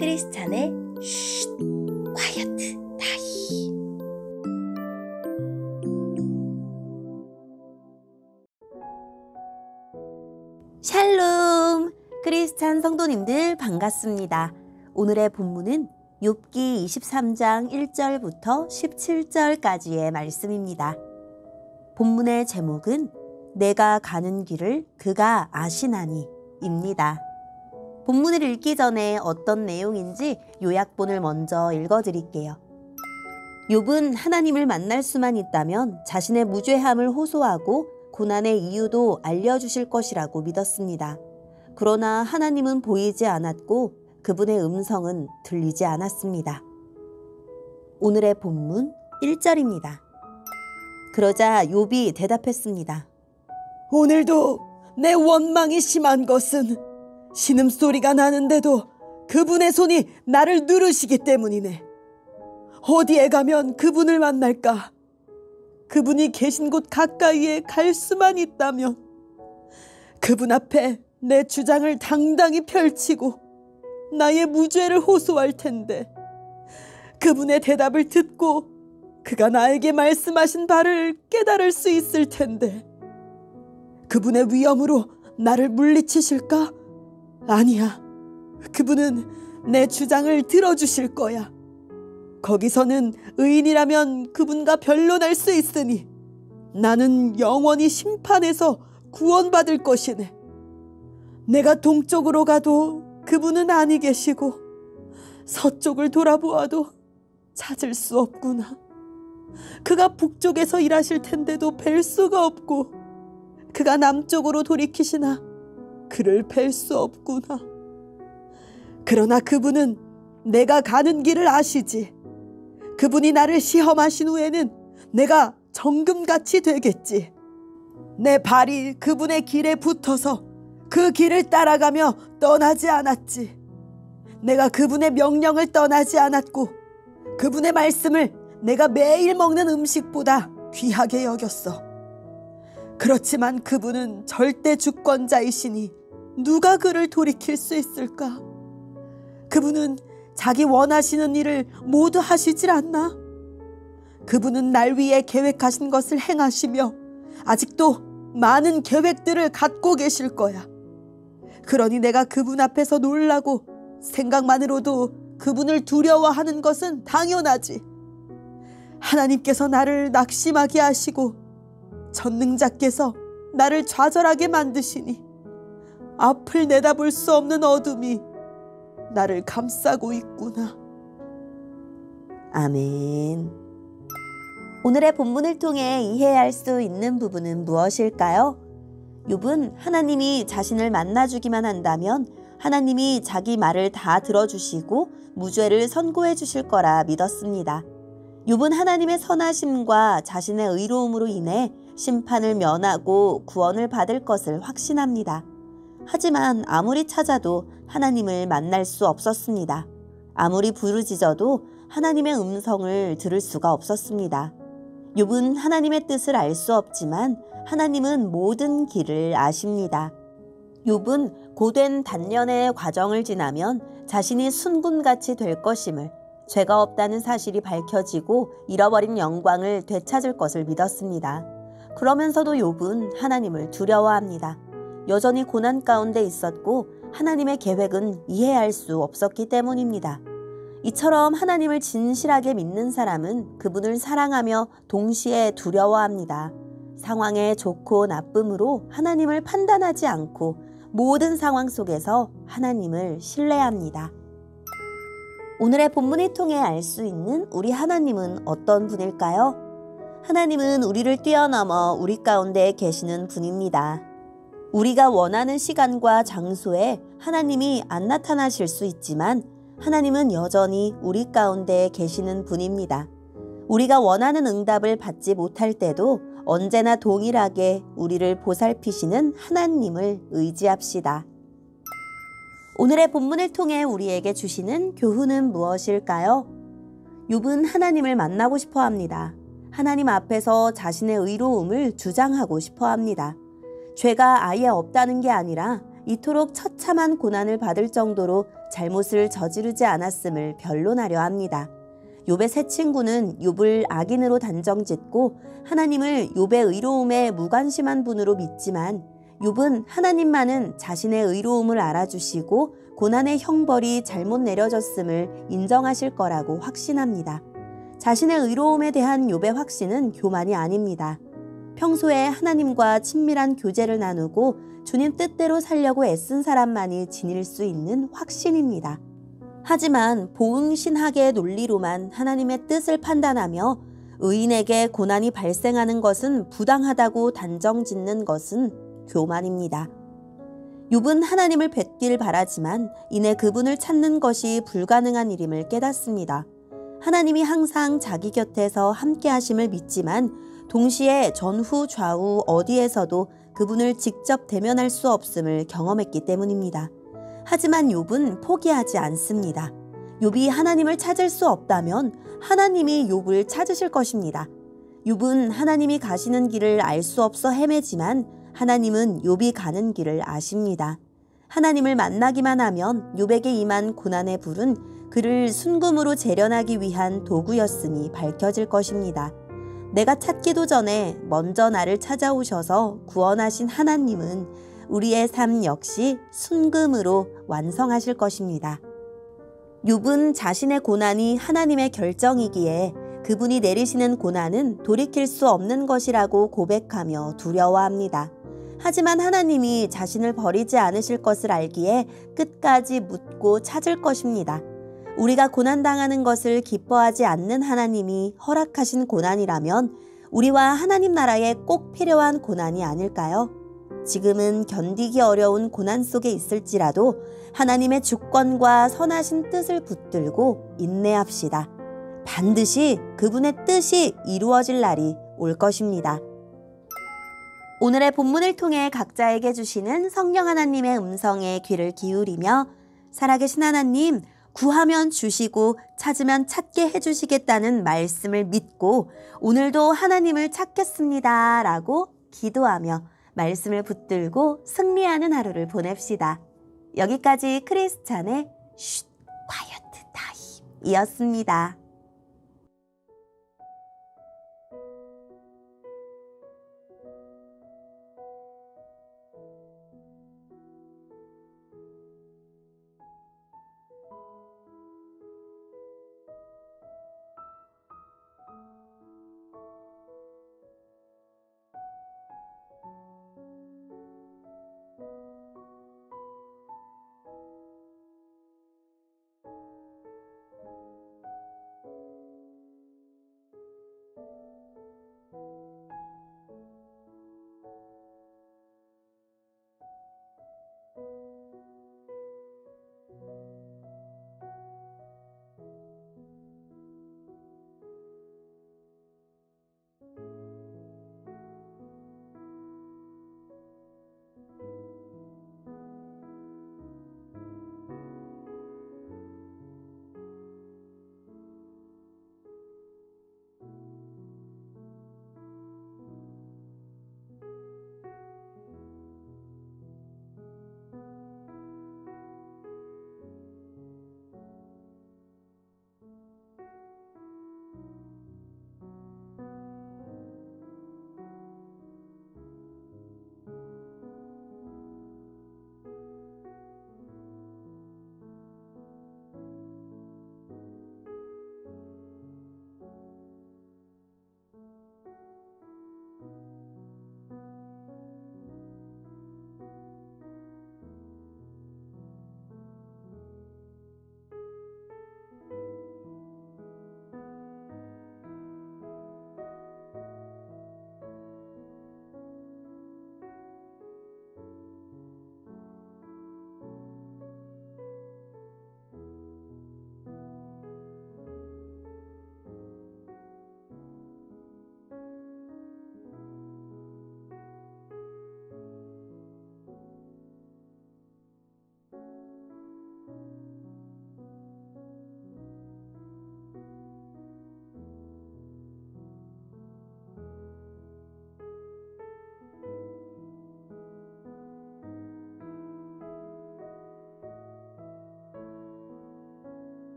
크리스찬의 쉿, 콰이어트 타임. 샬롬! 크리스찬 성도님들 반갑습니다. 오늘의 본문은 욥기 23장 1절부터 17절까지의 말씀입니다. 본문의 제목은 내가 가는 길을 그가 아시나니 입니다. 본문을 읽기 전에 어떤 내용인지 요약본을 먼저 읽어드릴게요. 욥은 하나님을 만날 수만 있다면 자신의 무죄함을 호소하고 고난의 이유도 알려주실 것이라고 믿었습니다. 그러나 하나님은 보이지 않았고 그분의 음성은 들리지 않았습니다. 오늘의 본문 1절입니다. 그러자 욥이 대답했습니다. 오늘도 내 원망이 심한 것은 신음소리가 나는데도 그분의 손이 나를 누르시기 때문이네. 어디에 가면 그분을 만날까? 그분이 계신 곳 가까이에 갈 수만 있다면 그분 앞에 내 주장을 당당히 펼치고 나의 무죄를 호소할 텐데 그분의 대답을 듣고 그가 나에게 말씀하신 바를 깨달을 수 있을 텐데 그분의 위엄으로 나를 물리치실까? 아니야. 그분은 내 주장을 들어주실 거야. 거기서는 의인이라면 그분과 변론할 수 있으니 나는 영원히 심판에서 구원받을 것이네. 내가 동쪽으로 가도 그분은 아니 계시고 서쪽을 돌아보아도 찾을 수 없구나. 그가 북쪽에서 일하실 텐데도 뵐 수가 없고 그가 남쪽으로 돌이키시나 그를 뵐 수 없구나. 그러나 그분은 내가 가는 길을 아시지. 그분이 나를 시험하신 후에는 내가 정금같이 되겠지. 내 발이 그분의 길에 붙어서 그 길을 따라가며 떠나지 않았지. 내가 그분의 명령을 떠나지 않았고 그분의 말씀을 내가 매일 먹는 음식보다 귀하게 여겼어. 그렇지만 그분은 절대 주권자이시니 누가 그를 돌이킬 수 있을까? 그분은 자기 원하시는 일을 모두 하시질 않나? 그분은 날 위해 계획하신 것을 행하시며 아직도 많은 계획들을 갖고 계실 거야. 그러니 내가 그분 앞에서 놀라고 생각만으로도 그분을 두려워하는 것은 당연하지. 하나님께서 나를 낙심하게 하시고 전능자께서 나를 좌절하게 만드시니 앞을 내다볼 수 없는 어둠이 나를 감싸고 있구나. 아멘. 오늘의 본문을 통해 이해할 수 있는 부분은 무엇일까요? 욥은 하나님이 자신을 만나주기만 한다면 하나님이 자기 말을 다 들어주시고 무죄를 선고해 주실 거라 믿었습니다. 욥은 하나님의 선하심과 자신의 의로움으로 인해 심판을 면하고 구원을 받을 것을 확신합니다. 하지만 아무리 찾아도 하나님을 만날 수 없었습니다. 아무리 부르짖어도 하나님의 음성을 들을 수가 없었습니다. 욥은 하나님의 뜻을 알 수 없지만 하나님은 모든 길을 아십니다. 욥은 고된 단련의 과정을 지나면 자신이 순금같이 될 것임을, 죄가 없다는 사실이 밝혀지고 잃어버린 영광을 되찾을 것을 믿었습니다. 그러면서도 욥은 하나님을 두려워합니다. 여전히 고난 가운데 있었고 하나님의 계획은 이해할 수 없었기 때문입니다. 이처럼 하나님을 진실하게 믿는 사람은 그분을 사랑하며 동시에 두려워합니다. 상황의 좋고 나쁨으로 하나님을 판단하지 않고 모든 상황 속에서 하나님을 신뢰합니다. 오늘의 본문을 통해 알 수 있는 우리 하나님은 어떤 분일까요? 하나님은 우리를 뛰어넘어 우리 가운데 계시는 분입니다. 우리가 원하는 시간과 장소에 하나님이 안 나타나실 수 있지만 하나님은 여전히 우리 가운데 계시는 분입니다. 우리가 원하는 응답을 받지 못할 때도 언제나 동일하게 우리를 보살피시는 하나님을 의지합시다. 오늘의 본문을 통해 우리에게 주시는 교훈은 무엇일까요? 욥은 하나님을 만나고 싶어 합니다. 하나님 앞에서 자신의 의로움을 주장하고 싶어 합니다. 죄가 아예 없다는 게 아니라 이토록 처참한 고난을 받을 정도로 잘못을 저지르지 않았음을 변론하려 합니다. 욥의 세 친구는 욥을 악인으로 단정짓고 하나님을 욥의 의로움에 무관심한 분으로 믿지만 욥은 하나님만은 자신의 의로움을 알아주시고 고난의 형벌이 잘못 내려졌음을 인정하실 거라고 확신합니다. 자신의 의로움에 대한 욥의 확신은 교만이 아닙니다. 평소에 하나님과 친밀한 교제를 나누고 주님 뜻대로 살려고 애쓴 사람만이 지닐 수 있는 확신입니다. 하지만 보응신학의 논리로만 하나님의 뜻을 판단하며 의인에게 고난이 발생하는 것은 부당하다고 단정짓는 것은 교만입니다. 욥은 하나님을 뵙길 바라지만 이내 그분을 찾는 것이 불가능한 일임을 깨닫습니다. 하나님이 항상 자기 곁에서 함께 하심을 믿지만 동시에 전후 좌우 어디에서도 그분을 직접 대면할 수 없음을 경험했기 때문입니다. 하지만 욥은 포기하지 않습니다. 욥이 하나님을 찾을 수 없다면 하나님이 욥을 찾으실 것입니다. 욥은 하나님이 가시는 길을 알 수 없어 헤매지만 하나님은 욥이 가는 길을 아십니다. 하나님을 만나기만 하면 욥에게 임한 고난의 불은 그를 순금으로 재련하기 위한 도구였음이 밝혀질 것입니다. 내가 찾기도 전에 먼저 나를 찾아오셔서 구원하신 하나님은 우리의 삶 역시 순금으로 완성하실 것입니다. 욥은 자신의 고난이 하나님의 결정이기에 그분이 내리시는 고난은 돌이킬 수 없는 것이라고 고백하며 두려워합니다. 하지만 하나님이 자신을 버리지 않으실 것을 알기에 끝까지 묻고 찾을 것입니다. 우리가 고난당하는 것을 기뻐하지 않는 하나님이 허락하신 고난이라면 우리와 하나님 나라에 꼭 필요한 고난이 아닐까요? 지금은 견디기 어려운 고난 속에 있을지라도 하나님의 주권과 선하신 뜻을 붙들고 인내합시다. 반드시 그분의 뜻이 이루어질 날이 올 것입니다. 오늘의 본문을 통해 각자에게 주시는 성령 하나님의 음성에 귀를 기울이며 살아계신 하나님, 구하면 주시고 찾으면 찾게 해주시겠다는 말씀을 믿고 오늘도 하나님을 찾겠습니다 라고 기도하며 말씀을 붙들고 승리하는 하루를 보냅시다. 여기까지 크리스찬의 쉿 콰이어트 타임이었습니다.